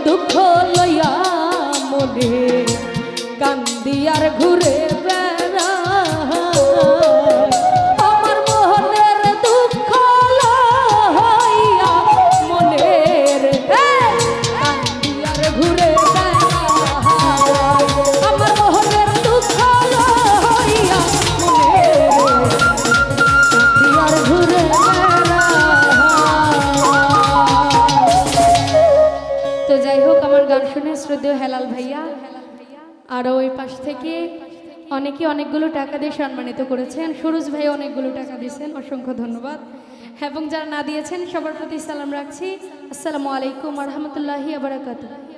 দুঃখ লইয়া মনে কান্দিয়ার ঘুরে বেড়া আমার মনের দুঃখ লইয়া মনের কান্দিয়ার ঘুরে বেড়া আমার মনের দুঃখ লইয়া মনের কান্দিয়ার ঘুরে বেড়া। তো যাই হোক, আমার গান শুনে শ্রদ্ধেয় হেলাল ভাইয়া আর ওই পাশ থেকে অনেকে অনেকগুলো টাকা দিয়ে সম্মানিত করেছেন। সুরজ ভাই অনেকগুলো টাকা দিয়েছেন, অসংখ্য ধন্যবাদ। এবং যারা না দিয়েছেন সবার প্রতি সালাম রাখছি। আসসালামু আলাইকুম ওয়া রাহমাতুল্লাহি ওয়া বারাকাতুহু।